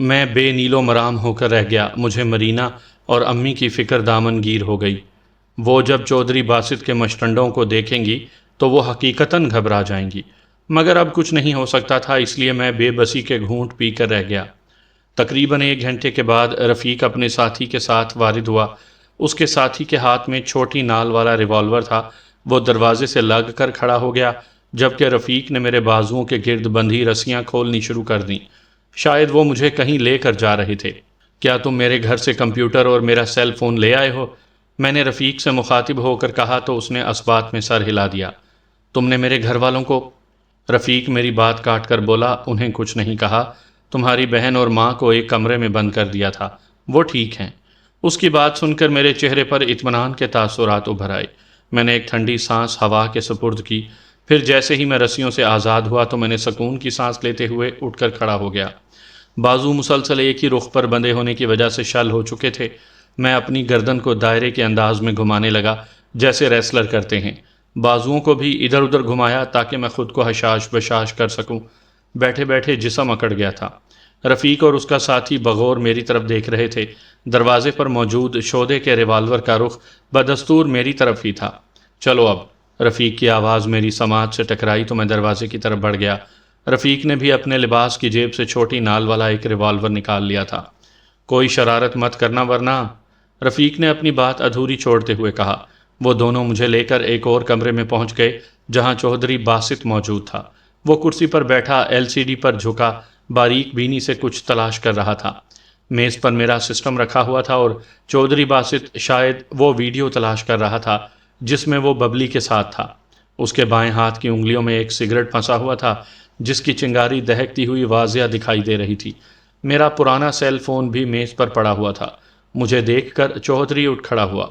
میں بے نیل و مرام ہو کر رہ گیا۔ مجھے مرینا اور امی کی فکر دامن گیر ہو گئی۔ وہ جب چودھری باسط کے مشٹنڈوں کو دیکھیں گی تو وہ حقیقتاً گھبرا جائیں گی، مگر اب کچھ نہیں ہو سکتا تھا، اس لیے میں بے بسی کے گھونٹ پی کر رہ گیا۔ تقریباً 1 گھنٹے کے بعد رفیق اپنے ساتھی کے ساتھ وارد ہوا۔ اس کے ساتھی کے ہاتھ میں چھوٹی نال والا ریوالور تھا۔ وہ دروازے سے لگ کر کھڑا ہو گیا، جبکہ رفیق نے میرے بازوؤں کے گرد بندھی رسیاں کھولنی شروع کر دیں۔ شاید وہ مجھے کہیں لے کر جا رہے تھے۔ کیا تم میرے گھر سے کمپیوٹر اور میرا سیل فون لے آئے ہو؟ میں نے رفیق سے مخاطب ہو کر کہا تو اس نے اسبات میں سر ہلا دیا۔ تم نے میرے گھر والوں کو؟ رفیق میری بات کاٹ کر بولا، انہیں کچھ نہیں کہا، تمہاری بہن اور ماں کو ایک کمرے میں بند کر دیا تھا، وہ ٹھیک ہیں۔ اس کی بات سن کر میرے چہرے پر اطمینان کے تاثرات ابھر آئے۔ میں نے ایک ٹھنڈی سانس ہوا کے سپرد کی، پھر جیسے ہی میں رسیوں سے آزاد ہوا تو میں نے سکون کی سانس لیتے ہوئے اٹھ کر کھڑا ہو گیا۔ بازو مسلسل ایک ہی رخ پر بندھے ہونے کی وجہ سے شل ہو چکے تھے۔ میں اپنی گردن کو دائرے کے انداز میں گھمانے لگا جیسے ریسلر کرتے ہیں۔ بازوؤں کو بھی ادھر ادھر گھمایا تاکہ میں خود کو حشاش بشاش کر سکوں۔ بیٹھے بیٹھے جسم اکڑ گیا تھا۔ رفیق اور اس کا ساتھی بغور میری طرف دیکھ رہے تھے۔ دروازے پر موجود شودے کے ریوالور کا رخ بدستور میری طرف ہی تھا۔ چلو اب، رفیق کی آواز میری سماعت سے ٹکرائی تو میں دروازے کی طرف بڑھ گیا۔ رفیق نے بھی اپنے لباس کی جیب سے چھوٹی نال والا ایک ریوالور نکال لیا تھا۔ کوئی شرارت مت کرنا ورنہ، رفیق نے اپنی بات ادھوری چھوڑتے ہوئے کہا۔ وہ دونوں مجھے لے کر ایک اور کمرے میں پہنچ گئے جہاں چودھری باسط موجود تھا۔ وہ کرسی پر بیٹھا LCD پر جھکا باریک بینی سے کچھ تلاش کر رہا تھا۔ میز پر میرا سسٹم رکھا ہوا تھا اور چودھری باسط شاید وہ ویڈیو تلاش کر رہا تھا جس میں وہ ببلی کے ساتھ تھا۔ اس کے بائیں ہاتھ کی انگلیوں میں ایک سگریٹ پھنسا ہوا تھا جس کی چنگاری دہکتی ہوئی واضح دکھائی دے رہی تھی۔ میرا پرانا سیل فون بھی میز پر پڑا ہوا تھا۔ مجھے دیکھ کر چودھری اٹھ کھڑا ہوا۔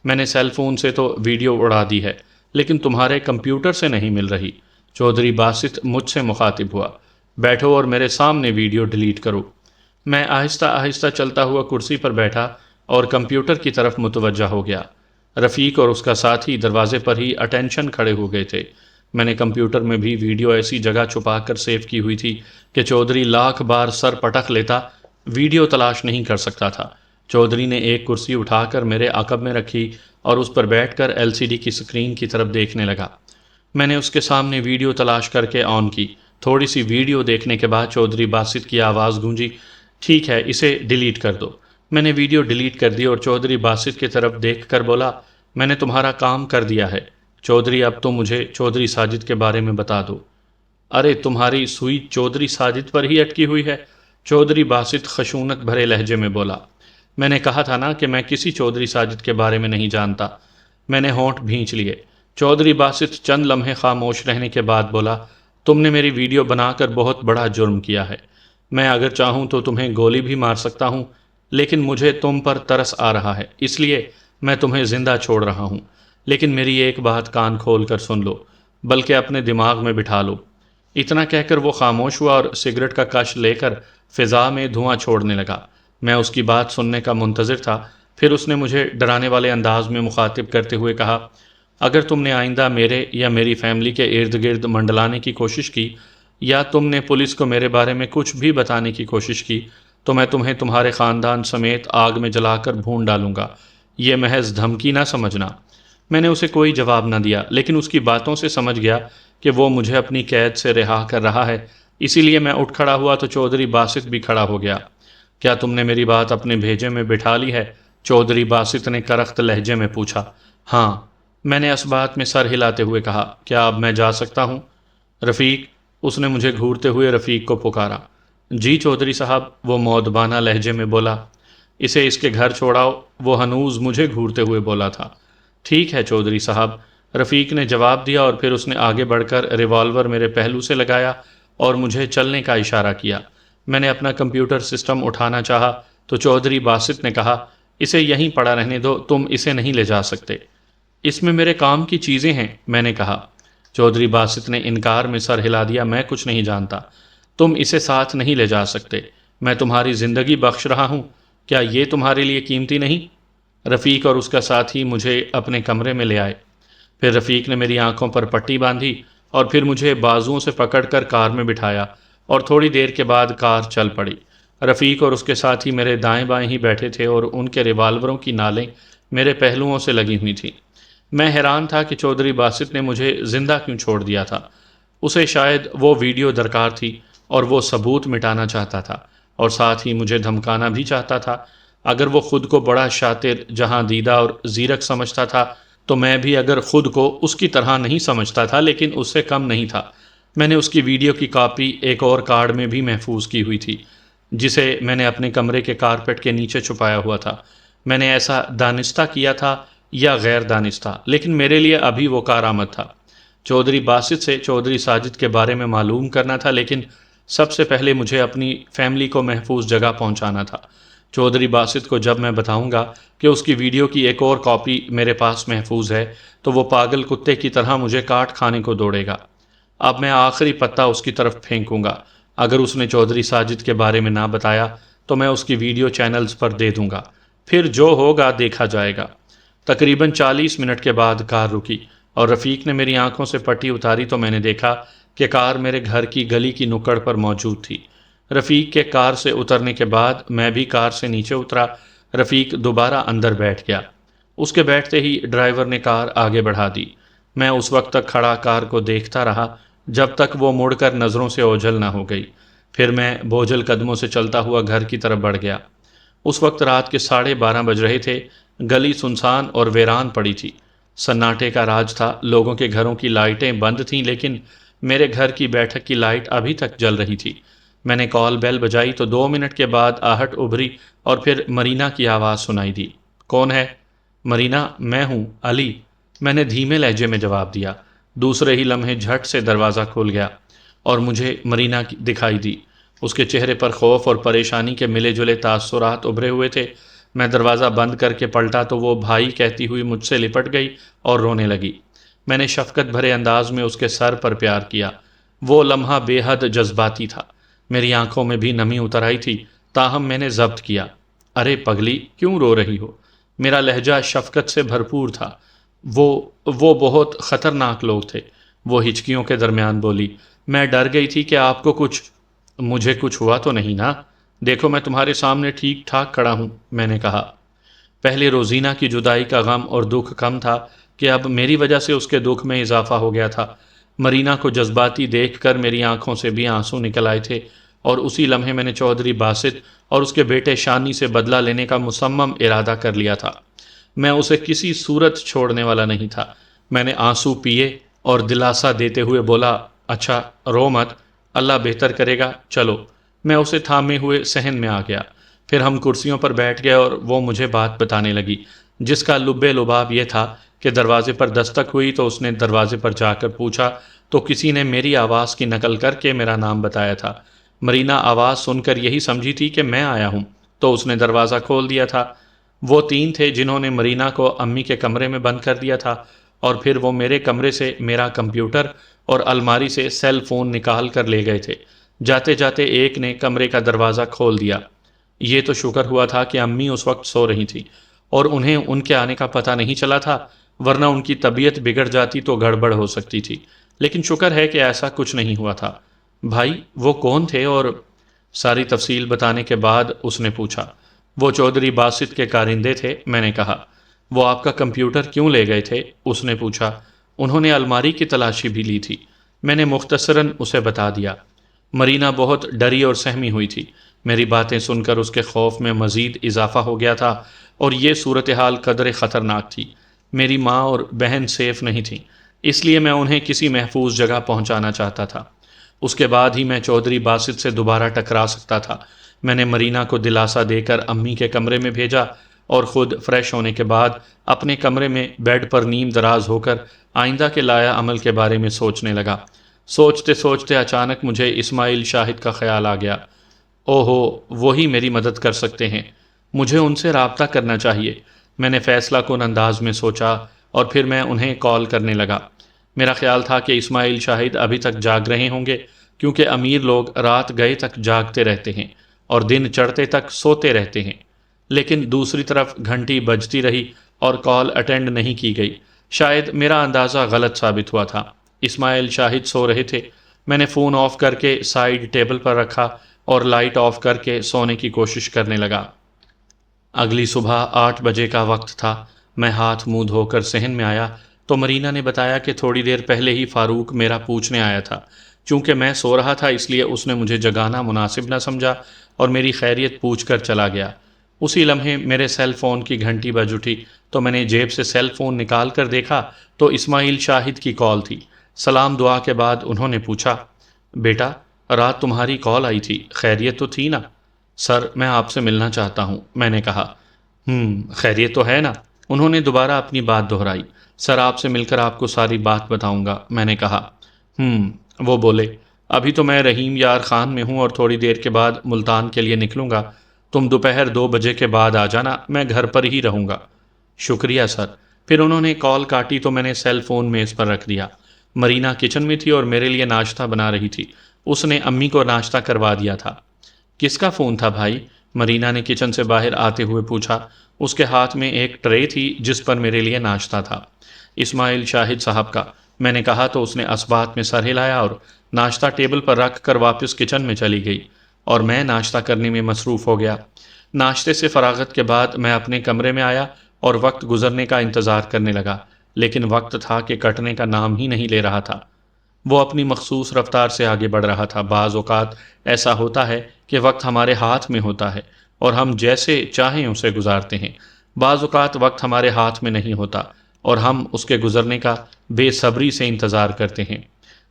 میں نے سیل فون سے تو ویڈیو اڑا دی ہے لیکن تمہارے کمپیوٹر سے نہیں مل رہی۔ چودھری باسط مجھ سے مخاطب ہوا۔ بیٹھو اور میرے سامنے ویڈیو ڈیلیٹ کرو۔ میں آہستہ آہستہ چلتا ہوا کرسی پر بیٹھا اور کمپیوٹر کی طرف متوجہ ہو گیا۔ رفیق اور اس کا ساتھی دروازے پر ہی اٹینشن کھڑے ہو گئے تھے۔ میں نے کمپیوٹر میں بھی ویڈیو ایسی جگہ چھپا کر سیو کی ہوئی تھی کہ چودھری لاکھ بار سر پٹک لیتا ویڈیو تلاش نہیں کر سکتا تھا۔ چودھری نے ایک کرسی اٹھا کر میرے عقب میں رکھی اور اس پر بیٹھ کر LCD کی سکرین کی طرف دیکھنے لگا۔ میں نے اس کے سامنے ویڈیو تلاش کر کے آن کی۔ تھوڑی سی ویڈیو دیکھنے کے بعد چودھری باسط کی آواز گونجی، ٹھیک ہے، اسے ڈیلیٹ کر دو۔ میں نے ویڈیو ڈیلیٹ کر دی اور چودھری باسط کی طرف دیکھ کر بولا، میں نے تمہارا کام کر دیا ہے چودھری، اب تو مجھے چودھری ساجد کے بارے میں بتا دو۔ ارے تمہاری سوئی چودھری ساجد پر ہی اٹکی ہوئی ہے، چودھری باسط خشونت بھرے لہجے میں بولا۔ میں نے کہا تھا نا کہ میں کسی چودھری ساجد کے بارے میں نہیں جانتا۔ میں نے ہونٹ بھینچ لیے۔ چودھری باسط چند لمحے خاموش رہنے کے بعد بولا، تم نے میری ویڈیو بنا کر بہت بڑا جرم کیا ہے۔ میں اگر چاہوں تو تمہیں گولی بھی مار سکتا ہوں، لیکن مجھے تم پر ترس آ رہا ہے، اس لیے میں تمہیں زندہ چھوڑ رہا ہوں۔ لیکن میری ایک بات کان کھول کر سن لو، بلکہ اپنے دماغ میں بٹھا لو۔ اتنا کہہ کر وہ خاموش ہوا اور سگریٹ کا کش لے کر فضا میں دھواں چھوڑنے لگا۔ میں اس کی بات سننے کا منتظر تھا۔ پھر اس نے مجھے ڈرانے والے انداز میں مخاطب کرتے ہوئے کہا، اگر تم نے آئندہ میرے یا میری فیملی کے ارد گرد منڈلانے کی کوشش کی یا تم نے پولیس کو میرے بارے میں کچھ بھی بتانے کی کوشش کی تو میں تمہیں تمہارے خاندان سمیت آگ میں جلا کر بھون ڈالوں گا۔ یہ محض دھمکی نہ سمجھنا۔ میں نے اسے کوئی جواب نہ دیا، لیکن اس کی باتوں سے سمجھ گیا کہ وہ مجھے اپنی قید سے رہا کر رہا ہے، اسی لیے میں اٹھ کھڑا ہوا تو چودھری باسط بھی کھڑا ہو گیا۔ کیا تم نے میری بات اپنے بھیجے میں بٹھا لی ہے؟ چودھری باسط نے کرخت لہجے میں پوچھا۔ ہاں، میں نے اس بات میں سر ہلاتے ہوئے کہا۔ کیا اب میں جا سکتا ہوں؟ رفیق، اس نے مجھے گھورتے ہوئے رفیق کو پکارا۔ جی چودھری صاحب، وہ مؤدبانہ لہجے میں بولا۔ اسے اس کے گھر چھوڑاؤ، وہ ہنوز مجھے گھورتے ہوئے بولا تھا۔ ٹھیک ہے چودھری صاحب، رفیق نے جواب دیا اور پھر اس نے آگے بڑھ کر ریوالور میرے پہلو سے لگایا اور مجھے چلنے کا اشارہ کیا۔ میں نے اپنا کمپیوٹر سسٹم اٹھانا چاہا تو چودھری باسط نے کہا، اسے یہیں پڑا رہنے دو، تم اسے نہیں لے جا سکتے۔ اس میں میرے کام کی چیزیں ہیں، میں نے کہا۔ چودھری باسط نے انکار میں سر ہلا دیا، میں کچھ نہیں جانتا، تم اسے ساتھ نہیں لے جا سکتے، میں تمہاری زندگی بخش رہا ہوں، کیا یہ تمہارے لیے قیمتی نہیں؟ رفیق اور اس کا ساتھی مجھے اپنے کمرے میں لے آئے۔ پھر رفیق نے میری آنکھوں پر پٹی باندھی اور پھر مجھے بازوؤں سے پکڑ کر کار میں بٹھایا اور تھوڑی دیر کے بعد کار چل پڑی۔ رفیق اور اس کے ساتھی میرے دائیں بائیں ہی بیٹھے تھے اور ان کے ریوالوروں کی نالیں میرے پہلوؤں سے لگی ہوئی تھیں۔ میں حیران تھا کہ چودھری باسط نے مجھے زندہ کیوں چھوڑ دیا تھا۔ اسے شاید وہ ویڈیو درکار تھی اور وہ ثبوت مٹانا چاہتا تھا، اور ساتھ ہی مجھے دھمکانا بھی چاہتا تھا۔ اگر وہ خود کو بڑا شاطر، جہاں دیدہ اور زیرک سمجھتا تھا، تو میں بھی اگر خود کو اس کی طرح نہیں سمجھتا تھا، لیکن اس سے کم نہیں تھا۔ میں نے اس کی ویڈیو کی کاپی ایک اور کارڈ میں بھی محفوظ کی ہوئی تھی، جسے میں نے اپنے کمرے کے کارپیٹ کے نیچے چھپایا ہوا تھا۔ میں نے ایسا دانستہ کیا تھا یا غیر دانستہ، لیکن میرے لیے ابھی وہ کارآمد تھا۔ چودھری باسط سے چودھری ساجد کے بارے میں معلوم کرنا تھا، لیکن سب سے پہلے مجھے اپنی فیملی کو محفوظ جگہ پہنچانا تھا۔ چودھری باسط کو جب میں بتاؤں گا کہ اس کی ویڈیو کی ایک اور کاپی میرے پاس محفوظ ہے، تو وہ پاگل کتے کی طرح مجھے کاٹ کھانے کو دوڑے گا۔ اب میں آخری پتہ اس کی طرف پھینکوں گا۔ اگر اس نے چودھری ساجد کے بارے میں نہ بتایا تو میں اس کی ویڈیو چینلز پر دے دوں گا، پھر جو ہوگا دیکھا جائے گا۔ تقریباً 40 منٹ کے بعد کار رکی اور رفیق نے میری آنکھوں سے پٹی اتاری تو میں نے دیکھا کہ کار میرے گھر کی گلی کی نکڑ پر موجود تھی۔ رفیق کے کار سے اترنے کے بعد میں بھی کار سے نیچے اترا۔ رفیق دوبارہ اندر بیٹھ گیا۔ اس کے بیٹھتے ہی ڈرائیور نے کار آگے بڑھا دی۔ میں اس وقت تک کھڑا کار کو دیکھتا رہا جب تک وہ مڑ کر نظروں سے اوجھل نہ ہو گئی۔ پھر میں بوجھل قدموں سے چلتا ہوا گھر کی طرف بڑھ گیا۔ اس وقت رات کے 12:30 بج رہے تھے۔ گلی سنسان اور ویران پڑی تھی۔ سناٹے کا راج تھا۔ لوگوں کے گھروں کی لائٹیں بند تھیں، لیکن میرے گھر کی بیٹھک کی لائٹ ابھی تک جل رہی تھی۔ میں نے کال بیل بجائی تو 2 منٹ کے بعد آہٹ ابھری اور پھر مرینا کی آواز سنائی دی۔ کون ہے؟ مرینا، میں ہوں، علی، میں نے دھیمے لہجے میں جواب دیا۔ دوسرے ہی لمحے جھٹ سے دروازہ کھل گیا اور مجھے مرینا دکھائی دی۔ اس کے چہرے پر خوف اور پریشانی کے ملے جلے تاثرات ابھرے ہوئے تھے۔ میں دروازہ بند کر کے پلٹا تو وہ بھائی کہتی ہوئی مجھ سے لپٹ گئی اور رونے لگی۔ میں نے شفقت بھرے انداز میں اس کے سر پر پیار کیا۔ وہ لمحہ بے حد جذباتی تھا۔ میری آنکھوں میں بھی نمی اتر آئی تھی، تاہم میں نے ضبط کیا۔ ارے پگلی، کیوں رو رہی ہو؟ میرا لہجہ شفقت سے بھرپور تھا۔ وہ بہت خطرناک لوگ تھے، وہ ہچکیوں کے درمیان بولی۔ میں ڈر گئی تھی کہ آپ کو مجھے کچھ ہوا تو نہیں نا؟ دیکھو میں تمہارے سامنے ٹھیک ٹھاک کھڑا ہوں، میں نے کہا۔ پہلے روزینہ کی جدائی کا غم اور دکھ کم تھا کہ اب میری وجہ سے اس کے دکھ میں اضافہ ہو گیا تھا۔ مرینا کو جذباتی دیکھ کر میری آنکھوں سے بھی آنسو نکل آئے تھے، اور اسی لمحے میں نے چودھری باسط اور اس کے بیٹے شانی سے بدلہ لینے کا مصمم ارادہ کر لیا تھا۔ میں اسے کسی صورت چھوڑنے والا نہیں تھا۔ میں نے آنسو پیے اور دلاسا دیتے ہوئے بولا، اچھا رو مت، اللہ بہتر کرے گا، چلو۔ میں اسے تھامے ہوئے صحن میں آ گیا۔ پھر ہم کرسیوں پر بیٹھ گئے اور وہ مجھے بات بتانے لگی، جس کا لبے لباب یہ تھا کہ دروازے پر دستک ہوئی تو اس نے دروازے پر جا کر پوچھا تو کسی نے میری آواز کی نقل کر کے میرا نام بتایا تھا۔ مرینا آواز سن کر یہی سمجھی تھی کہ میں آیا ہوں، تو اس نے دروازہ کھول دیا تھا۔ وہ 3 تھے جنہوں نے مرینا کو امی کے کمرے میں بند کر دیا تھا، اور پھر وہ میرے کمرے سے میرا کمپیوٹر اور الماری سے سیل فون نکال کر لے گئے تھے۔ جاتے جاتے ایک نے کمرے کا دروازہ کھول دیا۔ یہ تو شکر ہوا تھا کہ امی اس وقت سو رہی تھی اور انہیں ان کے آنے کا پتہ نہیں چلا تھا، ورنہ ان کی طبیعت بگڑ جاتی تو گڑبڑ ہو سکتی تھی۔ لیکن شکر ہے کہ ایسا کچھ نہیں ہوا تھا۔ بھائی وہ کون تھے؟ اور ساری تفصیل بتانے کے بعد اس نے پوچھا۔ وہ چودھری باسط کے کارندے تھے، میں نے کہا۔ وہ آپ کا کمپیوٹر کیوں لے گئے تھے؟ اس نے پوچھا۔ انہوں نے الماری کی تلاشی بھی لی تھی، میں نے مختصراً اسے بتا دیا۔ مرینا بہت ڈری اور سہمی ہوئی تھی۔ میری باتیں سن کر اس کے خوف میں مزید اضافہ ہو گیا تھا، اور یہ صورتحال قدر خطرناک تھی۔ میری ماں اور بہن سیف نہیں تھیں، اس لیے میں انہیں کسی محفوظ جگہ پہنچانا چاہتا تھا۔ اس کے بعد ہی میں چودھری باسط سے دوبارہ ٹکرا سکتا تھا۔ میں نے مرینا کو دلاسا دے کر امی کے کمرے میں بھیجا اور خود فریش ہونے کے بعد اپنے کمرے میں بیڈ پر نیم دراز ہو کر آئندہ کے لایا عمل کے بارے میں سوچنے لگا۔ سوچتے سوچتے اچانک مجھے اسماعیل شاہد کا خیال آ گیا۔ اوہو، وہی میری مدد کر سکتے ہیں، مجھے ان سے رابطہ کرنا چاہیے۔ میں نے فیصلہ کن انداز میں سوچا اور پھر میں انہیں کال کرنے لگا۔ میرا خیال تھا کہ اسماعیل شاہد ابھی تک جاگ رہے ہوں گے، کیونکہ امیر لوگ رات گئے تک جاگتے رہتے ہیں اور دن چڑھتے تک سوتے رہتے ہیں۔ لیکن دوسری طرف گھنٹی بجتی رہی اور کال اٹینڈ نہیں کی گئی۔ شاید میرا اندازہ غلط ثابت ہوا تھا۔ اسماعیل شاہد سو رہے تھے۔ میں نے فون آف کر کے سائیڈ ٹیبل پر رکھا اور لائٹ آف کر کے سونے کی کوشش کرنے لگا۔ اگلی صبح 8 بجے کا وقت تھا۔ میں ہاتھ منہ دھو کر صحن میں آیا تو مرینا نے بتایا کہ تھوڑی دیر پہلے ہی فاروق میرا پوچھنے آیا تھا۔ چونکہ میں سو رہا تھا اس لیے اس نے مجھے جگانا مناسب نہ سمجھا اور میری خیریت پوچھ کر چلا گیا۔ اسی لمحے میرے سیل فون کی گھنٹی بج اٹھی تو میں نے جیب سے سیل فون نکال کر دیکھا تو اسماعیل شاہد کی کال تھی۔ سلام دعا کے بعد انہوں نے پوچھا، بیٹا رات تمہاری کال آئی تھی، خیریت تو تھی نا؟ سر میں آپ سے ملنا چاہتا ہوں، میں نے کہا۔ خیریت تو ہے نا؟ انہوں نے دوبارہ اپنی بات دہرائی۔ سر آپ سے مل کر آپ کو ساری بات بتاؤں گا، میں نے کہا۔ وہ بولے، ابھی تو میں رحیم یار خان میں ہوں اور تھوڑی دیر کے بعد ملتان کے لیے نکلوں گا۔ تم دوپہر 2 بجے کے بعد آ جانا، میں گھر پر ہی رہوں گا۔ شکریہ سر۔ پھر انہوں نے کال کاٹی تو میں نے سیل فون میز پر رکھ دیا۔ مرینا کچن میں تھی اور میرے لیے ناشتہ بنا رہی تھی۔ اس نے امی کو ناشتہ کروا دیا تھا۔ کس کا فون تھا بھائی؟ مرینا نے کچن سے باہر آتے ہوئے پوچھا۔ اس کے ہاتھ میں ایک ٹرے تھی جس پر میرے لیے ناشتہ تھا۔ اسماعیل شاہد صاحب کا، میں نے کہا تو اس نے اسبات میں سر ہلایا اور ناشتہ ٹیبل پر رکھ کر واپس کچن میں چلی گئی اور میں ناشتہ کرنے میں مصروف ہو گیا۔ ناشتے سے فراغت کے بعد میں اپنے کمرے میں آیا اور وقت گزرنے کا انتظار کرنے لگا، لیکن وقت تھا کہ کٹنے کا نام ہی نہیں لے رہا تھا۔ وہ اپنی مخصوص رفتار سے آگے بڑھ رہا تھا۔ بعض اوقات ایسا ہوتا ہے کہ وقت ہمارے ہاتھ میں ہوتا ہے اور ہم جیسے چاہیں اسے گزارتے ہیں۔ بعض اوقات وقت ہمارے ہاتھ میں نہیں ہوتا اور ہم اس کے گزرنے کا بے صبری سے انتظار کرتے ہیں،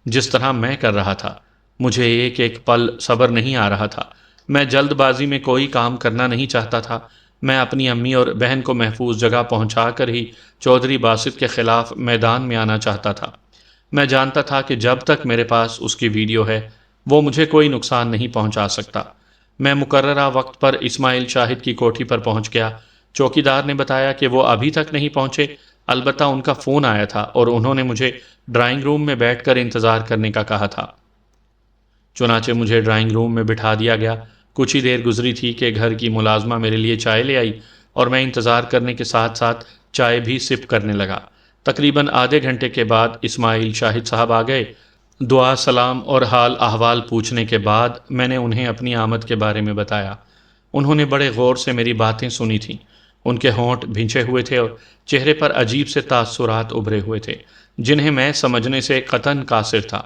جس طرح میں کر رہا تھا۔ مجھے ایک ایک پل صبر نہیں آ رہا تھا۔ میں جلد بازی میں کوئی کام کرنا نہیں چاہتا تھا۔ میں اپنی امی اور بہن کو محفوظ جگہ پہنچا کر ہی چودھری باسط کے خلاف میدان میں آنا چاہتا تھا۔ میں جانتا تھا کہ جب تک میرے پاس اس کی ویڈیو ہے وہ مجھے کوئی نقصان نہیں پہنچا سکتا۔ میں مقررہ وقت پر اسماعیل شاہد کی کوٹھی پر پہنچ گیا۔ چوکیدار نے بتایا کہ وہ ابھی تک نہیں پہنچے، البتہ ان کا فون آیا تھا اور انہوں نے مجھے ڈرائنگ روم میں بیٹھ کر انتظار کرنے کا کہا تھا۔ چنانچہ مجھے ڈرائنگ روم میں بٹھا دیا گیا۔ کچھ ہی دیر گزری تھی کہ گھر کی ملازمہ میرے لیے چائے لے آئی اور میں انتظار کرنے کے ساتھ ساتھ چائے بھی سپ کرنے لگا۔ تقریباً آدھے گھنٹے کے بعد اسماعیل شاہد صاحب آ گئے۔ دعا سلام اور حال احوال پوچھنے کے بعد میں نے انہیں اپنی آمد کے بارے میں بتایا۔ انہوں نے بڑے غور سے میری باتیں سنی تھیں۔ ان کے ہونٹ بھنچے ہوئے تھے اور چہرے پر عجیب سے تاثرات ابھرے ہوئے تھے جنہیں میں سمجھنے سے قطعاً قاصر تھا۔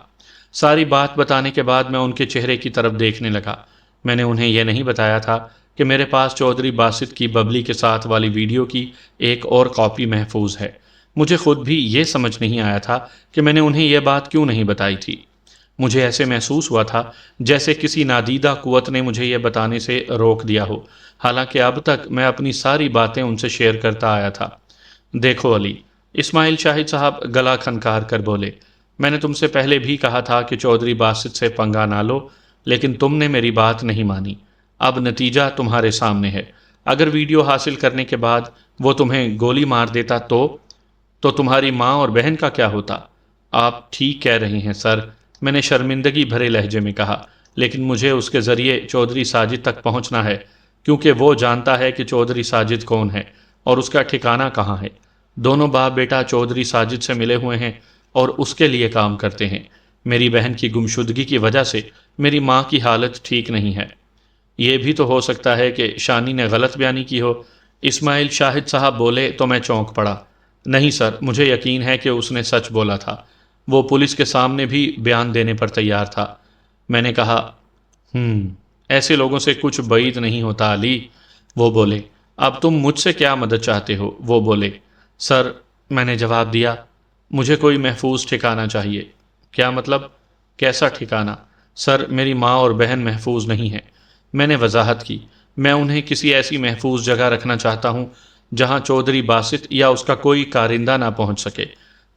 ساری بات بتانے کے بعد میں ان کے چہرے کی طرف دیکھنے لگا۔ میں نے انہیں یہ نہیں بتایا تھا کہ میرے پاس چودھری باسط کی ببلی کے ساتھ والی ویڈیو کی ایک اور کاپی محفوظ ہے۔ مجھے خود بھی یہ سمجھ نہیں آیا تھا کہ میں نے انہیں یہ بات کیوں نہیں بتائی تھی۔ مجھے ایسے محسوس ہوا تھا جیسے کسی نادیدہ قوت نے مجھے یہ بتانے سے روک دیا ہو، حالانکہ اب تک میں اپنی ساری باتیں ان سے شیئر کرتا آیا تھا۔ دیکھو علی، اسماعیل شاہد صاحب گلا کھنکار کر بولے، میں نے تم سے پہلے بھی کہا تھا کہ چودھری باسط سے پنگا نہ لو، لیکن تم نے میری بات نہیں مانی۔ اب نتیجہ تمہارے سامنے ہے۔ اگر ویڈیو حاصل کرنے کے بعد وہ تمہیں گولی مار دیتا تو تمہاری ماں اور بہن کا کیا ہوتا؟ آپ ٹھیک کہہ رہے ہیں سر، میں نے شرمندگی بھرے لہجے میں کہا، لیکن مجھے اس کے ذریعے چودھری ساجد تک پہنچنا ہے، کیونکہ وہ جانتا ہے کہ چودھری ساجد کون ہے اور اس کا ٹھکانہ کہاں ہے۔ دونوں باپ بیٹا چودھری ساجد سے ملے ہوئے ہیں اور اس کے لیے کام کرتے ہیں۔ میری بہن کی گمشدگی کی وجہ سے میری ماں کی حالت ٹھیک نہیں ہے۔ یہ بھی تو ہو سکتا ہے کہ شانی نے غلط بیانی کی ہو۔ اسماعیل شاہد صاحب بولے تو میں چونک پڑا۔ نہیں سر، مجھے یقین ہے کہ اس نے سچ بولا تھا۔ وہ پولیس کے سامنے بھی بیان دینے پر تیار تھا۔ میں نے کہا، ایسے لوگوں سے کچھ بعید نہیں ہوتا علی۔ وہ بولے، اب تم مجھ سے کیا مدد چاہتے ہو؟ وہ بولے، سر، میں نے جواب دیا، مجھے کوئی محفوظ ٹھکانہ چاہیے۔ کیا مطلب؟ کیسا ٹھکانہ؟ سر، میری ماں اور بہن محفوظ نہیں ہیں۔ میں نے وضاحت کی، میں انہیں کسی ایسی محفوظ جگہ رکھنا چاہتا ہوں جہاں چودھری باسط یا اس کا کوئی کارندہ نہ پہنچ سکے۔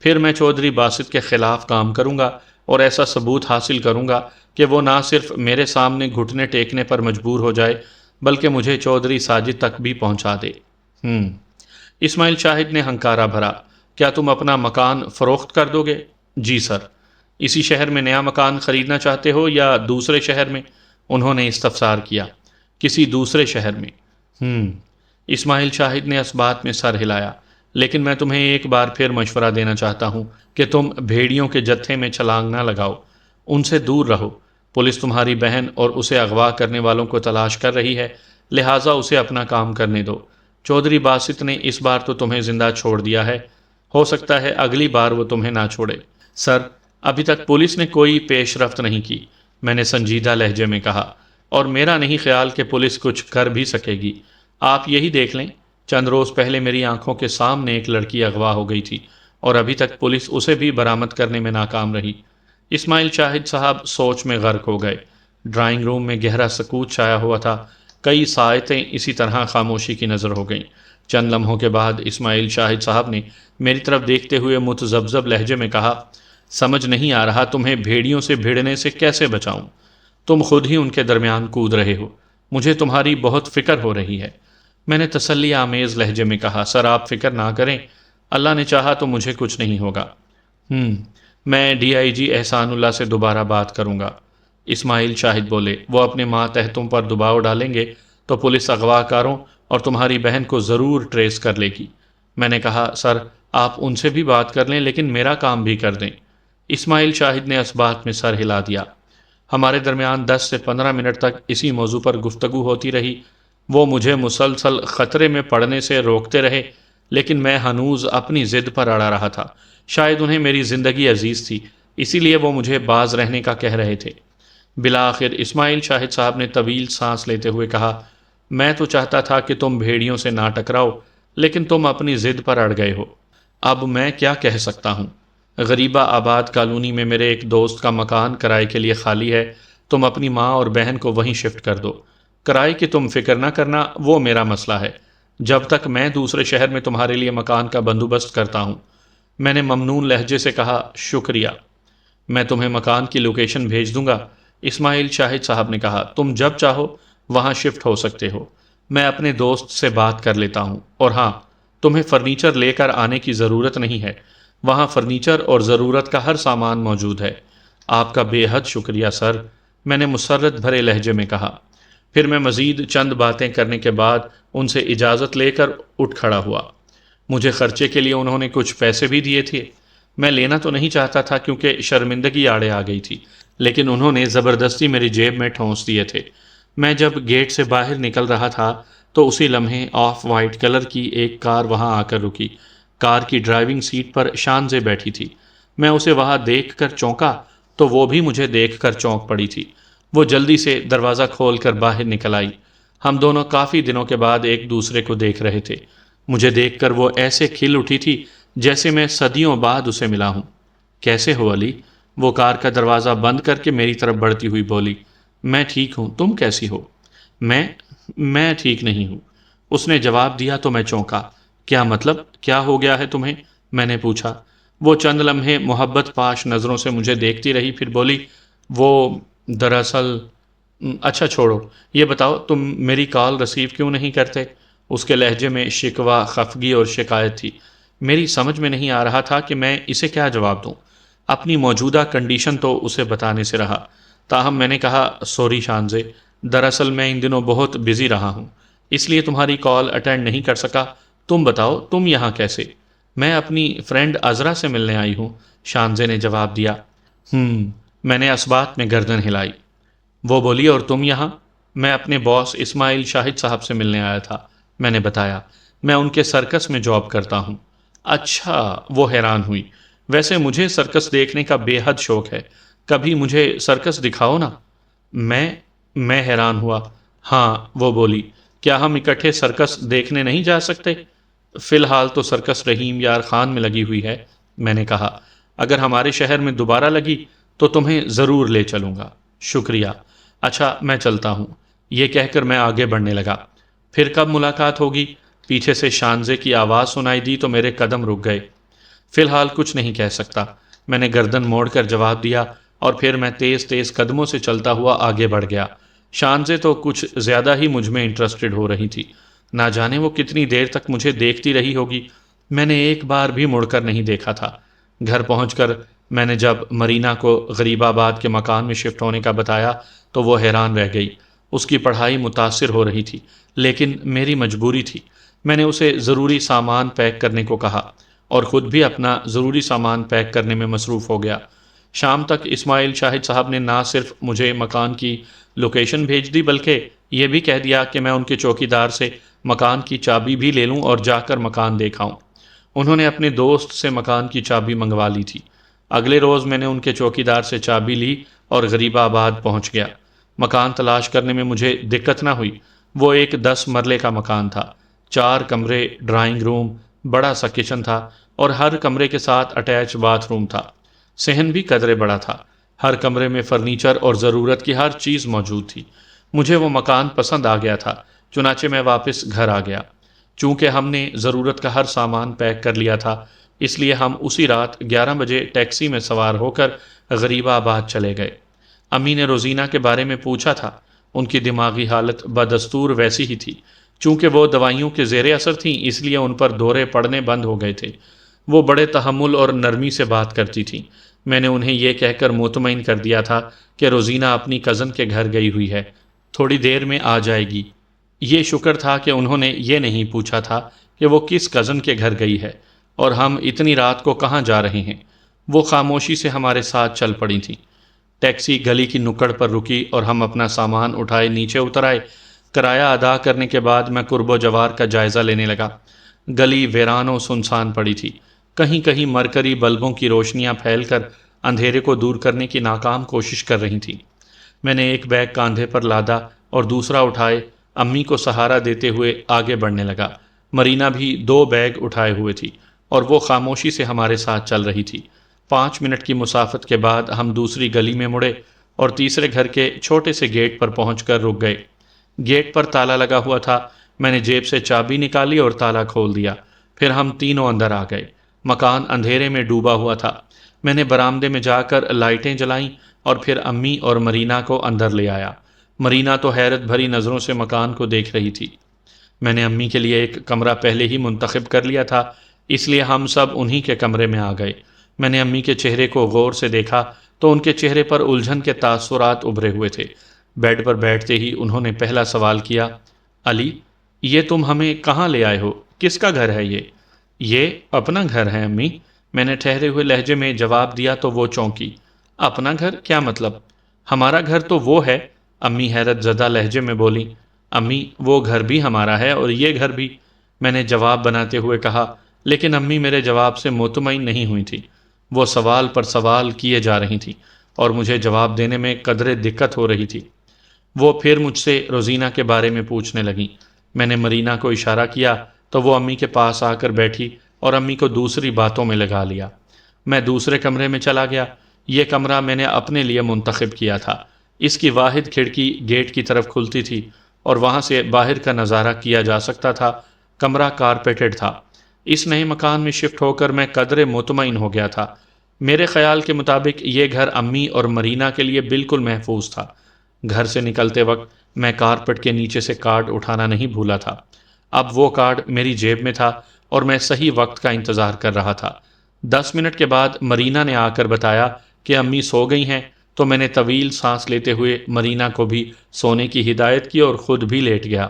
پھر میں چودھری باسط کے خلاف کام کروں گا اور ایسا ثبوت حاصل کروں گا کہ وہ نہ صرف میرے سامنے گھٹنے ٹیکنے پر مجبور ہو جائے بلکہ مجھے چودھری ساجد تک بھی پہنچا دے۔ اسماعیل شاہد نے ہنکارا بھرا، کیا تم اپنا مکان فروخت کر دو گے؟ جی سر۔ اسی شہر میں نیا مکان خریدنا چاہتے ہو یا دوسرے شہر میں؟ انہوں نے استفسار کیا۔ کسی دوسرے شہر میں۔ اسماعیل شاہد نے اس بات میں سر ہلایا، لیکن میں تمہیں ایک بار پھر مشورہ دینا چاہتا ہوں کہ تم بھیڑیوں کے جتھے میں چھلانگ نہ لگاؤ، ان سے دور رہو۔ پولیس تمہاری بہن اور اسے اغوا کرنے والوں کو تلاش کر رہی ہے، لہٰذا اسے اپنا کام کرنے دو۔ چودھری باسط نے اس بار تو تمہیں زندہ چھوڑ دیا ہے، ہو سکتا ہے اگلی بار وہ تمہیں نہ چھوڑے۔ سر، ابھی تک پولیس نے کوئی پیش رفت نہیں کی، میں نے سنجیدہ لہجے میں کہا، اور میرا نہیں خیال کہ پولیس کچھ کر بھی سکے گی۔ آپ یہی دیکھ لیں، چند روز پہلے میری آنکھوں کے سامنے ایک لڑکی اغوا ہو گئی تھی، اور ابھی تک پولیس اسے بھی برآمد کرنے میں ناکام رہی۔ اسماعیل شاہد صاحب سوچ میں غرق ہو گئے۔ ڈرائنگ روم میں گہرا سکوت چھایا ہوا تھا، کئی ساعتیں اسی طرح خاموشی کی نظر ہو گئیں۔ چند لمحوں کے بعد اسماعیل شاہد صاحب نے میری طرف دیکھتے ہوئے متذبذب لہجے میں کہا، سمجھ نہیں آ رہا تمہیں بھیڑیوں سے بھیڑنے سے کیسے بچاؤں؟ تم خود ہی ان کے درمیان کود رہے ہو، مجھے تمہاری بہت فکر ہو رہی ہے۔ میں نے تسلی آمیز لہجے میں کہا، سر آپ فکر نہ کریں، اللہ نے چاہا تو مجھے کچھ نہیں ہوگا۔ میں ڈی آئی جی احسان اللہ سے دوبارہ بات کروں گا۔ اسماعیل شاہد بولے، وہ اپنے ماتحتوں پر دباؤ ڈالیں گے تو پولیس اغوا کاروں اور تمہاری بہن کو ضرور ٹریس کر لے گی۔ میں نے کہا، سر آپ ان سے بھی بات کر لیں لیکن میرا کام بھی کر دیں۔ اسماعیل شاہد نے اس بات میں سر ہلا دیا۔ ہمارے درمیان 10 سے 15 منٹ تک اسی موضوع پر گفتگو ہوتی رہی۔ وہ مجھے مسلسل خطرے میں پڑنے سے روکتے رہے، لیکن میں ہنوز اپنی ضد پر اڑا رہا تھا۔ شاید انہیں میری زندگی عزیز تھی، اسی لیے وہ مجھے باز رہنے کا کہہ رہے تھے۔ بالآخر اسماعیل شاہد صاحب نے طویل سانس لیتے ہوئے کہا، میں تو چاہتا تھا کہ تم بھیڑیوں سے نہ ٹکراؤ، لیکن تم اپنی ضد پر اڑ گئے ہو۔ اب میں کیا کہہ سکتا ہوں؟ غریبہ آباد کالونی میں میرے ایک دوست کا مکان کرائے کے لیے خالی ہے، تم اپنی ماں اور بہن کو وہیں شفٹ کر دو۔ کرائے کی تم فکر نہ کرنا، وہ میرا مسئلہ ہے، جب تک میں دوسرے شہر میں تمہارے لیے مکان کا بندوبست کرتا ہوں۔ میں نے ممنون لہجے سے کہا، شکریہ، میں تمہیں مکان کی لوکیشن بھیج دوں گا۔ اسماعیل شاہد صاحب نے کہا، تم جب چاہو وہاں شفٹ ہو سکتے ہو، میں اپنے دوست سے بات کر لیتا ہوں۔ اور ہاں، تمہیں فرنیچر لے کر آنے کی ضرورت نہیں ہے، وہاں فرنیچر اور ضرورت کا ہر سامان موجود ہے۔ آپ کا بے حد شکریہ سر، میں نے مسرت بھرے لہجے میں کہا۔ پھر میں مزید چند باتیں کرنے کے بعد ان سے اجازت لے کر اٹھ کھڑا ہوا۔ مجھے خرچے کے لیے انہوں نے کچھ پیسے بھی دیے تھے۔ میں لینا تو نہیں چاہتا تھا کیونکہ شرمندگی آڑے آ گئی تھی، لیکن انہوں نے زبردستی میری جیب میں ٹھونس دیے تھے۔ میں جب گیٹ سے باہر نکل رہا تھا تو اسی لمحے آف وائٹ کلر کی ایک کار وہاں آ کر رکی۔ کار کی ڈرائیونگ سیٹ پر شانزے بیٹھی تھی۔ میں اسے وہاں دیکھ کر چونکا تو وہ بھی مجھے دیکھ کر چونک پڑی تھی۔ وہ جلدی سے دروازہ کھول کر باہر نکل آئی۔ ہم دونوں کافی دنوں کے بعد ایک دوسرے کو دیکھ رہے تھے۔ مجھے دیکھ کر وہ ایسے کھل اٹھی تھی جیسے میں صدیوں بعد اسے ملا ہوں۔ کیسے ہو علی؟ وہ کار کا دروازہ بند کر کے میری طرف بڑھتی ہوئی بولی۔ میں ٹھیک ہوں، تم کیسی ہو؟ میں ٹھیک نہیں ہوں، اس نے جواب دیا تو میں چونکا۔ کیا مطلب؟ کیا ہو گیا ہے تمہیں؟ میں نے پوچھا۔ وہ چند لمحے محبت پاش نظروں سے مجھے دیکھتی رہی، پھر بولی، وہ دراصل اچھا چھوڑو، یہ بتاؤ تم میری کال ریسیو کیوں نہیں کرتے؟ اس کے لہجے میں شکوہ، خفگی اور شکایت تھی۔ میری سمجھ میں نہیں آ رہا تھا کہ میں اسے کیا جواب دوں۔ اپنی موجودہ کنڈیشن تو اسے بتانے سے رہا، تاہم میں نے کہا، سوری شانزے، دراصل میں ان دنوں بہت بزی رہا ہوں، اس لیے تمہاری کال اٹینڈ نہیں کر سکا۔ تم بتاؤ تم یہاں کیسے؟ میں اپنی فرینڈ عذرا سے ملنے آئی ہوں، شانزے نے جواب دیا۔ میں نے اس بات میں گردن ہلائی۔ وہ بولی، اور تم یہاں؟ میں اپنے باس اسماعیل شاہد صاحب سے ملنے آیا تھا، میں نے بتایا۔ میں ان کے سرکس میں جاب کرتا ہوں۔ اچھا، وہ حیران ہوئی۔ ویسے مجھے سرکس دیکھنے کا بے حد شوق ہے، کبھی مجھے سرکس دکھاؤ نا۔ میں حیران ہوا۔ ہاں، وہ بولی، کیا ہم اکٹھے سرکس دیکھنے نہیں جا سکتے؟ فی الحال تو سرکس رحیم یار خان میں لگی ہوئی ہے، میں نے کہا۔ اگر ہمارے شہر میں دوبارہ لگی تو تمہیں ضرور لے چلوں گا۔ شکریہ۔ اچھا میں چلتا ہوں، یہ کہہ کر میں آگے بڑھنے لگا۔ پھر کب ملاقات ہوگی؟ پیچھے سے شانزے کی آواز سنائی دی تو میرے قدم رک گئے۔ فی الحال کچھ نہیں کہہ سکتا، میں نے گردن موڑ کر جواب دیا، اور پھر میں تیز تیز قدموں سے چلتا ہوا آگے بڑھ گیا۔ شانزے تو کچھ زیادہ ہی مجھ میں انٹرسٹڈ ہو رہی تھی، نہ جانے وہ کتنی دیر تک مجھے دیکھتی رہی ہوگی۔ میں نے ایک بار بھی مڑ کر نہیں دیکھا تھا۔ گھر پہنچ کر میں نے جب مرینا کو غریب آباد کے مکان میں شفٹ ہونے کا بتایا تو وہ حیران رہ گئی۔ اس کی پڑھائی متاثر ہو رہی تھی، لیکن میری مجبوری تھی۔ میں نے اسے ضروری سامان پیک کرنے کو کہا اور خود بھی اپنا ضروری سامان پیک کرنے میں مصروف ہو گیا۔ شام تک اسماعیل شاہد صاحب نے نہ صرف مجھے مکان کی لوکیشن بھیج دی بلکہ یہ بھی کہہ دیا کہ میں ان کے چوکیدار سے مکان کی چابی بھی لے لوں اور جا کر مکان دیکھاؤں۔ انہوں نے اپنے دوست سے مکان کی چابی منگوا لی تھی۔ اگلے روز میں نے ان کے چوکیدار سے چابی لی اور غریب آباد پہنچ گیا۔ مکان تلاش کرنے میں مجھے دقت نہ ہوئی۔ وہ ایک 10 مرلے کا مکان تھا، 4 کمرے، ڈرائنگ روم، بڑا سا کچن تھا اور ہر کمرے کے ساتھ اٹیچ باتھ روم تھا۔ صحن بھی قدرے بڑا تھا، ہر کمرے میں فرنیچر اور ضرورت کی ہر چیز موجود تھی۔ مجھے وہ مکان پسند آ گیا تھا، چنانچہ میں واپس گھر آ گیا۔ چونکہ ہم نے ضرورت کا ہر سامان پیک کر لیا تھا، اس لیے ہم اسی رات 11 بجے ٹیکسی میں سوار ہو کر غریبہ آباد چلے گئے۔ امی نے روزینہ کے بارے میں پوچھا تھا۔ ان کی دماغی حالت بدستور ویسی ہی تھی۔ چونکہ وہ دوائیوں کے زیر اثر تھیں اس لیے ان پر دورے پڑنے بند ہو گئے تھے۔ وہ بڑے تحمل اور نرمی سے بات کرتی تھیں۔ میں نے انہیں یہ کہہ کر مطمئن کر دیا تھا کہ روزینہ اپنی کزن کے گھر گئی ہوئی ہے، تھوڑی دیر میں آ جائے گی۔ یہ شکر تھا کہ انہوں نے یہ نہیں پوچھا تھا کہ وہ کس کزن کے گھر گئی ہے اور ہم اتنی رات کو کہاں جا رہے ہیں۔ وہ خاموشی سے ہمارے ساتھ چل پڑی تھیں۔ ٹیکسی گلی کی نکڑ پر رکی اور ہم اپنا سامان اٹھائے نیچے اتر آئے۔ کرایہ ادا کرنے کے بعد میں قرب و جوار کا جائزہ لینے لگا۔ گلی ویران و سنسان پڑی تھی۔ کہیں کہیں مرکری بلبوں کی روشنیاں پھیل کر اندھیرے کو دور کرنے کی ناکام کوشش کر رہی تھیں۔ میں نے ایک بیگ کاندھے پر لادا اور دوسرا اٹھائے امی کو سہارا دیتے ہوئے آگے بڑھنے لگا۔ مرینا بھی 2 بیگ اٹھائے ہوئے تھی اور وہ خاموشی سے ہمارے ساتھ چل رہی تھی۔ 5 منٹ کی مسافت کے بعد ہم دوسری گلی میں مڑے اور تیسرے گھر کے چھوٹے سے گیٹ پر پہنچ کر رک گئے۔ گیٹ پر تالا لگا ہوا تھا۔ میں نے جیب سے چابی نکالی اور تالا کھول دیا۔ پھر ہم تینوں اندر آ گئے۔ مکان اندھیرے میں ڈوبا ہوا تھا۔ میں نے برآمدے میں جا کر لائٹیں جلائیں اور پھر امی اور مرینا کو اندر لے آیا۔ مرینا تو حیرت بھری نظروں سے مکان کو دیکھ رہی تھی۔ میں نے امی کے لیے ایک کمرہ پہلے ہی منتخب کر لیا تھا، اس لیے ہم سب انہی کے کمرے میں آ گئے۔ میں نے امی کے چہرے کو غور سے دیکھا تو ان کے چہرے پر الجھن کے تاثرات ابھرے ہوئے تھے۔ بیڈ پر بیٹھتے ہی انہوں نے پہلا سوال کیا، علی، یہ تم ہمیں کہاں لے آئے ہو؟ کس کا گھر ہے یہ؟ یہ اپنا گھر ہے امی، میں نے ٹھہرے ہوئے لہجے میں جواب دیا تو وہ چونکی۔ اپنا گھر کیا مطلب؟ ہمارا گھر تو وہ ہے، امی حیرت زدہ لہجے میں بولی۔ امی، وہ گھر بھی ہمارا ہے اور یہ گھر بھی، میں نے جواب بناتے ہوئے کہا، لیکن امی میرے جواب سے مطمئن نہیں ہوئی تھی۔ وہ سوال پر سوال کیے جا رہی تھی اور مجھے جواب دینے میں قدرے دقت ہو رہی تھی۔ وہ پھر مجھ سے روزینہ کے بارے میں پوچھنے لگیں۔ میں نے مرینا کو اشارہ کیا تو وہ امی کے پاس آ کر بیٹھی اور امی کو دوسری باتوں میں لگا لیا۔ میں دوسرے کمرے میں چلا گیا۔ یہ کمرہ میں نے اپنے لیے منتخب کیا تھا۔ اس کی واحد کھڑکی گیٹ کی طرف کھلتی تھی اور وہاں سے باہر کا نظارہ کیا جا سکتا تھا۔ کمرہ کارپیٹڈ تھا۔ اس نئے مکان میں شفٹ ہو کر میں قدرے مطمئن ہو گیا تھا۔ میرے خیال کے مطابق یہ گھر امی اور مرینا کے لیے بالکل محفوظ تھا۔ گھر سے نکلتے وقت میں کارپٹ کے نیچے سے کارڈ اٹھانا نہیں بھولا تھا۔ اب وہ کارڈ میری جیب میں تھا اور میں صحیح وقت کا انتظار کر رہا تھا۔ 10 منٹ کے بعد مرینا نے آ کر بتایا کہ امی سو گئی ہیں، تو میں نے طویل سانس لیتے ہوئے مرینا کو بھی سونے کی ہدایت کی اور خود بھی لیٹ گیا۔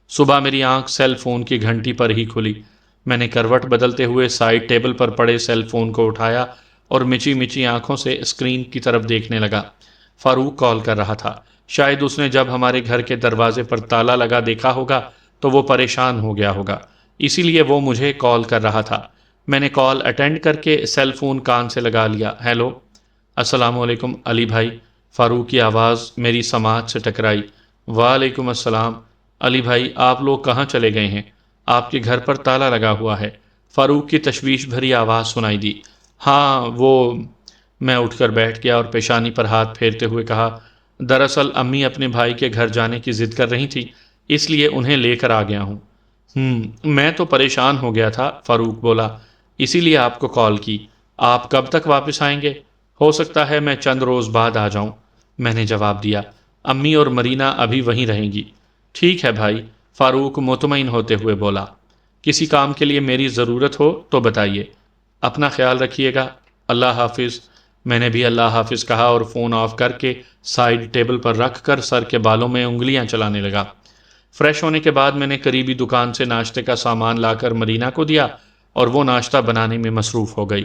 صبح میری آنکھ سیل فون کی گھنٹی پر ہی کھلی۔ میں نے کروٹ بدلتے ہوئے سائڈ ٹیبل پر پڑے سیل فون کو اٹھایا اور مچی مچی آنکھوں سے اسکرین کی طرف دیکھنے لگا۔ فاروق کال کر رہا تھا۔ شاید اس نے جب ہمارے گھر کے دروازے پر تالا لگا دیکھا ہوگا تو وہ پریشان ہو گیا ہوگا، اسی لیے وہ مجھے کال کر رہا تھا۔ میں نے کال اٹینڈ کر کے سیل فون کان سے لگا لیا۔ ہیلو، السلام علیکم علی بھائی، فاروق کی آواز میری سماعت سے ٹکرائی۔ وعلیکم السلام، علی بھائی آپ لوگ کہاں چلے گئے ہیں؟ آپ کے گھر پر تالا لگا ہوا ہے، فاروق کی تشویش بھری آواز سنائی دی۔ ہاں وہ، میں اٹھ کر بیٹھ گیا اور پیشانی پر ہاتھ پھیرتے ہوئے کہا، دراصل امی اپنے بھائی کے گھر جانے کی ضد کر رہی تھی، اس لیے انہیں لے کر آ گیا ہوں۔ میں تو پریشان ہو گیا تھا، فاروق بولا، اسی لیے آپ کو کال کی۔ آپ کب تک واپس آئیں گے؟ ہو سکتا ہے میں چند روز بعد آ جاؤں، میں نے جواب دیا۔ امی اور مرینا ابھی وہیں رہیں گی۔ ٹھیک ہے بھائی، فاروق مطمئن ہوتے ہوئے بولا۔ کسی کام کے لیے میری ضرورت ہو تو بتائیے۔ اپنا خیال رکھیے گا، اللہ حافظ۔ میں نے بھی اللہ حافظ کہا اور فون آف کر کے سائڈ ٹیبل پر رکھ کر سر کے بالوں میں انگلیاں چلانے لگا۔ فریش ہونے کے بعد میں نے قریبی دکان سے ناشتے کا سامان لا کر مرینا کو دیا اور وہ ناشتہ بنانے میں مصروف ہو گئی۔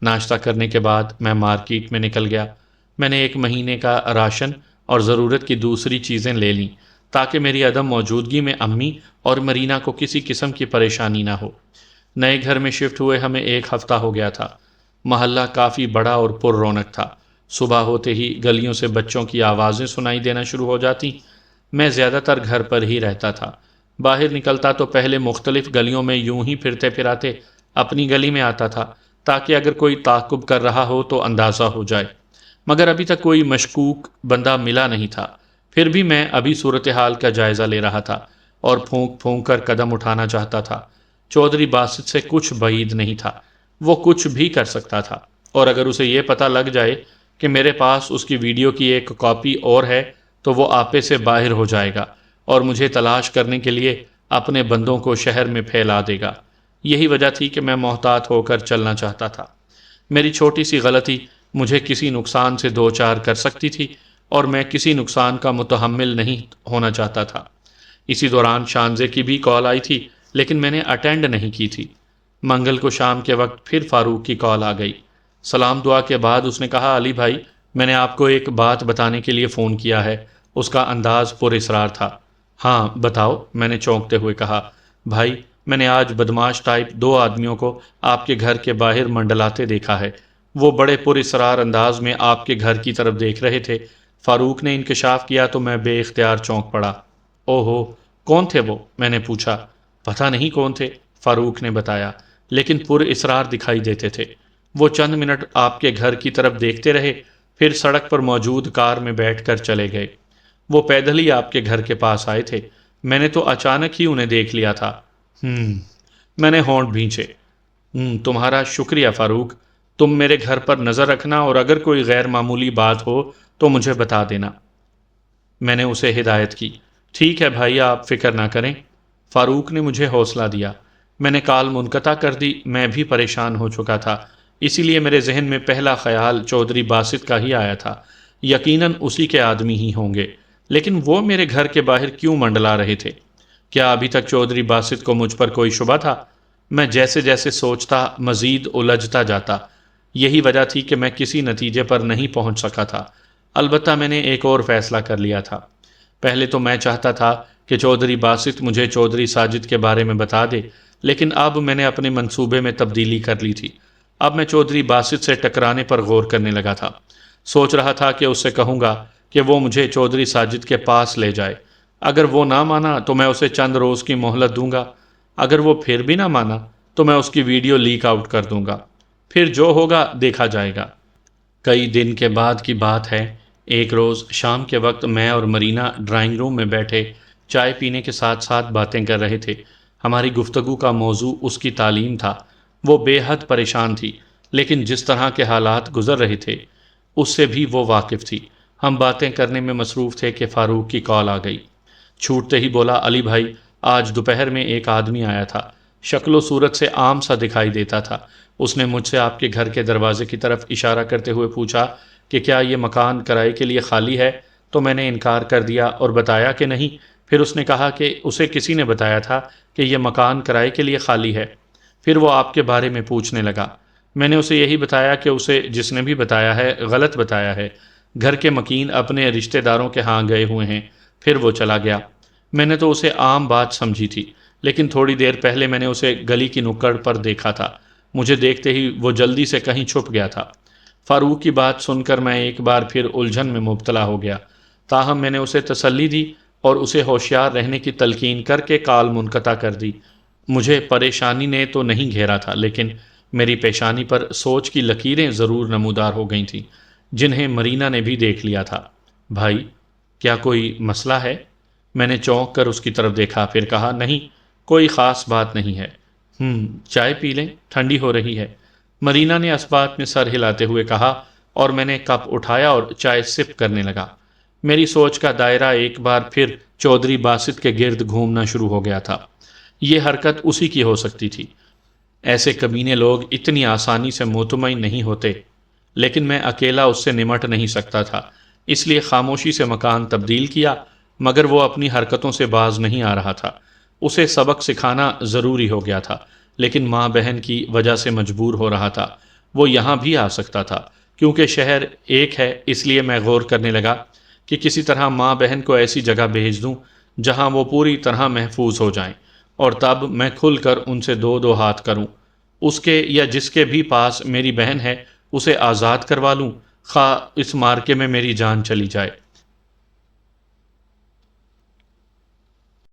ناشتہ کرنے کے بعد میں مارکیٹ میں نکل گیا۔ میں نے 1 مہینے کا راشن اور ضرورت کی دوسری چیزیں لے لیں تاکہ میری عدم موجودگی میں امی اور مرینا کو کسی قسم کی پریشانی نہ ہو۔ نئے گھر میں شفٹ ہوئے ہمیں 1 ہفتہ ہو گیا تھا۔ محلہ کافی بڑا اور پر رونق تھا۔ صبح ہوتے ہی گلیوں سے بچوں کی آوازیں سنائی دینا شروع ہو جاتی۔ میں زیادہ تر گھر پر ہی رہتا تھا۔ باہر نکلتا تو پہلے مختلف گلیوں میں یوں ہی پھرتے پھراتے اپنی گلی میں آتا تھا تاکہ اگر کوئی تعاقب کر رہا ہو تو اندازہ ہو جائے، مگر ابھی تک کوئی مشکوک بندہ ملا نہیں تھا۔ پھر بھی میں ابھی صورتحال کا جائزہ لے رہا تھا اور پھونک پھونک کر قدم اٹھانا چاہتا تھا۔ چودھری باسط سے کچھ بعید نہیں تھا، وہ کچھ بھی کر سکتا تھا، اور اگر اسے یہ پتہ لگ جائے کہ میرے پاس اس کی ویڈیو کی 1 کاپی اور ہے تو وہ آپے سے باہر ہو جائے گا اور مجھے تلاش کرنے کے لیے اپنے بندوں کو شہر میں پھیلا دے گا۔ یہی وجہ تھی کہ میں محتاط ہو کر چلنا چاہتا تھا۔ میری چھوٹی سی غلطی مجھے کسی نقصان سے دوچار کر سکتی تھی اور میں کسی نقصان کا متحمل نہیں ہونا چاہتا تھا۔ اسی دوران شانزے کی بھی کال آئی تھی لیکن میں نے اٹینڈ نہیں کی تھی۔ منگل کو شام کے وقت پھر فاروق کی کال آ گئی۔ سلام دعا کے بعد اس نے کہا، علی بھائی، میں نے آپ کو ایک بات بتانے کے لیے فون کیا ہے۔ اس کا انداز پر اصرار تھا۔ ہاں بتاؤ، میں نے چونکتے ہوئے کہا۔ بھائی، میں نے آج بدماش ٹائپ 2 آدمیوں کو آپ کے گھر کے باہر منڈلاتے دیکھا ہے۔ وہ بڑے پر اصرار انداز میں آپ کے گھر کی طرف دیکھ رہے تھے۔ فاروق نے انکشاف کیا تو میں بے اختیار چونک پڑا۔ اوہو، کون تھے وہ؟ میں نے پوچھا۔ پتہ نہیں کون تھے، فاروق نے بتایا، لیکن پر اصرار دکھائی دیتے تھے۔ وہ چند منٹ آپ کے گھر کی طرف دیکھتے رہے، پھر سڑک پر موجود کار میں بیٹھ کر چلے گئے۔ وہ پیدل ہی آپ کے گھر کے پاس آئے تھے۔ میں نے تو اچانک ہی انہیں دیکھ لیا تھا۔ میں نے ہونٹ بھینچے۔ تمہارا شکریہ فاروق، تم میرے گھر پر نظر رکھنا اور اگر کوئی غیر معمولی بات ہو تو مجھے بتا دینا۔ میں نے اسے ہدایت کی۔ ٹھیک ہے بھائی، آپ فکر نہ کریں۔ فاروق نے مجھے حوصلہ دیا۔ میں نے کال منقطع کر دی۔ میں بھی پریشان ہو چکا تھا، اسی لیے میرے ذہن میں پہلا خیال چودھری باسط کا ہی آیا تھا۔ یقیناً اسی کے آدمی ہی ہوں گے، لیکن وہ میرے گھر کے باہر کیوں منڈلا رہے تھے؟ کیا ابھی تک چودھری باسط کو مجھ پر کوئی شبہ تھا؟ میں جیسے جیسے سوچتا مزید الجھتا جاتا۔ یہی وجہ تھی کہ میں کسی نتیجے پر نہیں پہنچ سکا تھا۔ البتہ میں نے ایک اور فیصلہ کر لیا تھا۔ پہلے تو میں چاہتا تھا کہ چودھری باسط مجھے چودھری ساجد کے بارے میں بتا دے، لیکن اب میں نے اپنے منصوبے میں تبدیلی کر لی تھی۔ اب میں چودھری باسط سے ٹکرانے پر غور کرنے لگا تھا۔ سوچ رہا تھا کہ اس سے کہوں گا کہ وہ مجھے چودھری ساجد کے پاس لے جائے۔ اگر وہ نہ مانا تو میں اسے چند روز کی مہلت دوں گا۔ اگر وہ پھر بھی نہ مانا تو میں اس کی ویڈیو لیک آؤٹ کر دوں گا۔ پھر جو ہوگا دیکھا جائے گا۔ کئی دن کے بعد کی بات ہے۔ ایک روز شام کے وقت میں اور مرینا ڈرائنگ روم میں بیٹھے چائے پینے کے ساتھ ساتھ باتیں کر رہے تھے۔ ہماری گفتگو کا موضوع اس کی تعلیم تھا۔ وہ بے حد پریشان تھی، لیکن جس طرح کے حالات گزر رہے تھے اس سے بھی وہ واقف تھی۔ ہم باتیں کرنے میں مصروف تھے کہ فاروق کی کال آ گئی۔ چھوٹتے ہی بولا، علی بھائی، آج دوپہر میں ایک آدمی آیا تھا۔ شکل و صورت سے عام سا دکھائی دیتا تھا۔ اس نے مجھ سے آپ کے گھر کے دروازے کی طرف اشارہ کرتے ہوئے پوچھا کہ کیا یہ مکان کرائے کے لیے خالی ہے؟ تو میں نے انکار کر دیا اور بتایا کہ نہیں۔ پھر اس نے کہا کہ اسے کسی نے بتایا تھا کہ یہ مکان کرائے کے لیے خالی ہے۔ پھر وہ آپ کے بارے میں پوچھنے لگا۔ میں نے اسے یہی بتایا کہ اسے جس نے بھی بتایا ہے غلط بتایا ہے۔ گھر کے مکین اپنے رشتہ داروں کے ہاں گئے ہوئے ہیں۔ پھر وہ چلا گیا۔ میں نے تو اسے عام بات سمجھی تھی، لیکن تھوڑی دیر پہلے میں نے اسے گلی کی نکڑ پر دیکھا تھا۔ مجھے دیکھتے ہی وہ جلدی سے کہیں چھپ گیا تھا۔ فاروق کی بات سن کر میں ایک بار پھر الجھن میں مبتلا ہو گیا۔ تاہم میں نے اسے تسلی دی اور اسے ہوشیار رہنے کی تلقین کر کے کال منقطع کر دی۔ مجھے پریشانی نے تو نہیں گھیرا تھا، لیکن میری پیشانی پر سوچ کی لکیریں ضرور نمودار ہو گئی تھیں، جنہیں مرینا نے بھی دیکھ لیا تھا۔ بھائی، کیا کوئی مسئلہ ہے؟ میں نے چونک کر اس کی طرف دیکھا، پھر کہا، نہیں، کوئی خاص بات نہیں ہے۔ چائے پی لیں، ٹھنڈی ہو رہی ہے، مرینا نے اس بات میں سر ہلاتے ہوئے کہا، اور میں نے کپ اٹھایا اور چائے سپ کرنے لگا۔ میری سوچ کا دائرہ ایک بار پھر چودھری باسط کے گرد گھومنا شروع ہو گیا تھا۔ یہ حرکت اسی کی ہو سکتی تھی۔ ایسے کمینے لوگ اتنی آسانی سے مطمئن نہیں ہوتے، لیکن میں اکیلا اس سے نمٹ نہیں سکتا تھا، اس لیے خاموشی سے مکان تبدیل کیا، مگر وہ اپنی حرکتوں سے باز نہیں آ رہا تھا۔ اسے سبق سکھانا ضروری ہو گیا تھا، لیکن ماں بہن کی وجہ سے مجبور ہو رہا تھا۔ وہ یہاں بھی آ سکتا تھا۔ کیونکہ شہر ایک ہے اس لیے میں غور کرنے لگا کہ کسی طرح ماں بہن کو ایسی جگہ بھیج دوں جہاں وہ پوری طرح محفوظ ہو جائیں، اور تب میں کھل کر ان سے دو دو ہاتھ کروں۔ اس کے یا جس کے بھی پاس میری بہن ہے اسے آزاد کروا لوں، خواہ اس مارکے میں میری جان چلی جائے۔